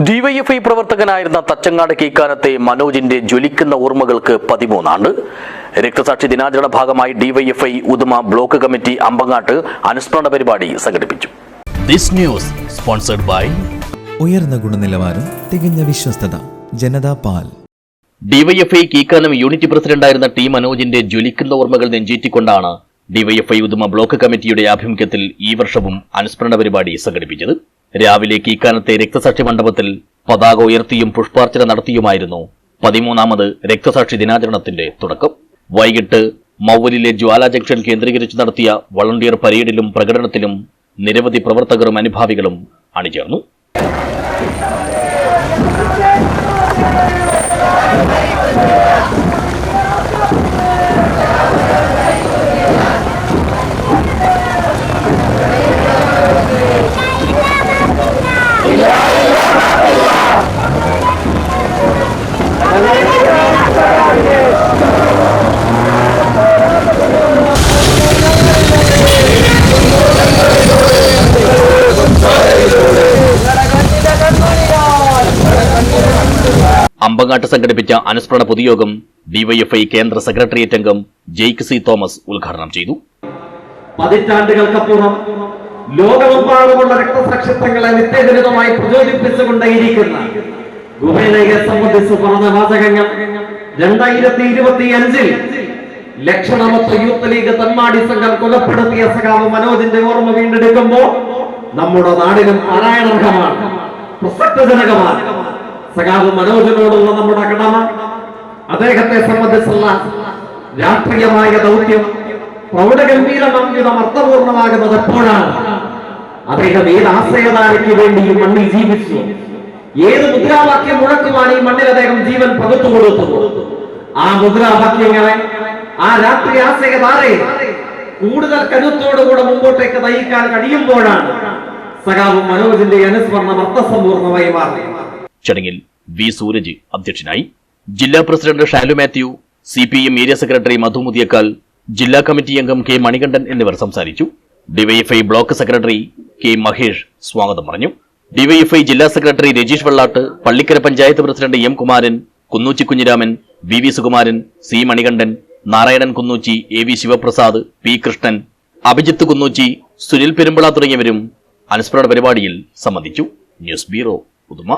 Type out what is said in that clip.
DYFI പ്രവർത്തകനായിരുന്ന Thachangad കീക്കാനത്തെ മനോജിന്റെ ജ്വലിക്കുന്ന ഓർമ്മകൾക്ക് 13 ആണ്ട്. രക്തസാക്ഷി ദിനാചരണ ഭാഗമായി ഡിവൈഎഫ്ഐ ഉദുമ ബ്ലോക്ക് കമ്മിറ്റി അമ്പങ്ങാട്ട് അനുസ്മരണ പരിപാടി സംഘടിപ്പിച്ചു. ദിസ് ന്യൂസ് സ്പോൺസർഡ് ബൈ ഉയർന്ന ഗുണനിലവാരം, തികഞ്ഞ വിശ്വസ്തത, ജനതാ പാൽ. ഡിവൈഎഫ്ഐ കീക്കാനം യൂണിറ്റ് പ്രസിഡന്റായിരുന്ന ടി മനോജിന്റെ ജ്വലിക്കുന്ന ഓർമ്മകൾ നെഞ്ചേറ്റിക്കൊണ്ടാണ് ഡിവൈഎഫ്ഐ ഉദുമ ബ്ലോക്ക് കമ്മിറ്റിയുടെ ആഭിമുഖ്യത്തിൽ ഈ വർഷവും അനുസ്മരണ പരിപാടി സംഘടിപ്പിച്ചത്. രാവിലെ കീക്കാനത്തെ രക്തസാക്ഷി മണ്ഡപത്തിൽ പതാക ഉയർത്തിയും പുഷ്പാർച്ചന നടത്തിയുമായിരുന്നു 13ാമത് രക്തസാക്ഷി ദിനാചരണത്തിന്റെ തുടക്കം. വൈകിട്ട് മൗവലിലെ ജ്വാല ജംഗ്ഷൻ കേന്ദ്രീകരിച്ച് നടത്തിയ വളണ്ടിയർ പരേഡിലും പ്രകടനത്തിലും നിരവധി പ്രവർത്തകരും അനുഭാവികളും അണിചേർന്നു. അമ്പങ്ങാട്ട് സംഘടിപ്പിച്ച അനുസ്മരണ പൊതുയോഗം ഡിവൈഎഫ്ഐ കേന്ദ്ര സെക്രട്ടേറിയറ്റ് അംഗം ജെയ്ക്ക് സി തോമസ് ഉദ്ഘാടനം ചെയ്തു. പതിറ്റാണ്ടുകൾക്കപ്പുറം ലോകമെമ്പാടുമുള്ള രക്തസാക്ഷിത്വങ്ങളെ നിത്യജനിതമായി പ്രചോദിപ്പിച്ചുകൊണ്ടേയിരിക്കുന്ന ഗുഹേനയെ സംബന്ധിച്ച് പറഞ്ഞ വാചകങ്ങൾ 2025 ലക്ഷണമൊത്ത യൂത്ത് ലീഗ് തന്മാടി സംഘം കൊലപ്പെടുത്തിയ സഖാവ് മനോജിന്റെ ഓർമ്മ വീണ്ടെടുക്കുമ്പോൾ നമ്മുടെ നാടിനും പാരായണർഹമാണ്, പ്രസക്തജനകമാണ്. സഖാവ് മനോജിനോടുള്ള നമ്മുടെ കടമ, അദ്ദേഹത്തെ സംബന്ധിച്ചുള്ള രാഷ്ട്രീയമായ ദൗത്യം പ്രൗഢഗംഭീരമംഗിതം അർത്ഥപൂർണമാകുന്നത് എപ്പോഴാണ്? അദ്ദേഹം ഏത് ആശയധാരയ്ക്ക് വേണ്ടി ഈ മണ്ണിൽ ജീവിച്ചു, ഏത് മുദ്രാവാക്യം മുഴക്കുവാൻ ഈ മണ്ണിൽ അദ്ദേഹം ജീവൻ പകുത്തു കൊടുത്തു. ആ മുദ്രാവാക്യങ്ങളെ, ആ രാഷ്ട്രീയ ആശയധാരയെ കൂടുതൽ കരുത്തോടുകൂടെ മുമ്പോട്ടേക്ക് നയിക്കാൻ കഴിയുമ്പോഴാണ് സഖാവ് മനോജിന്റെ അനുസ്മരണം അർത്ഥസമ്പൂർണമായി മാറിയത്. ചടങ്ങിൽ വി സൂരജ് അധ്യക്ഷനായി. ജില്ലാ president Shalu Mathew, CPM area secretary Madhu Muthiyakkal, ജില്ലാ കമ്മിറ്റി അംഗം കെ മണികണ്ഠൻ എന്നിവർ സംസാരിച്ചു. DYFI block secretary K Mahesh സ്വാഗതം പറഞ്ഞു. ഡിവൈഎഫ്ഐ ജില്ലാ secretary Rajeesh Vellat, Pallikkara panchayat president M Kumaran, Kunnuchi Kunhiraman, V V Sukumaran, C Manikandan, Narayanan Kunnuchi, A V Sivaprasad, P Krishnan, Abhijith Kunnuchi, Sunil Perumbala തുടങ്ങിയവരും അനുസ്മരണ പരിപാടിയിൽ സംബന്ധിച്ചു. News bureau, Uduma.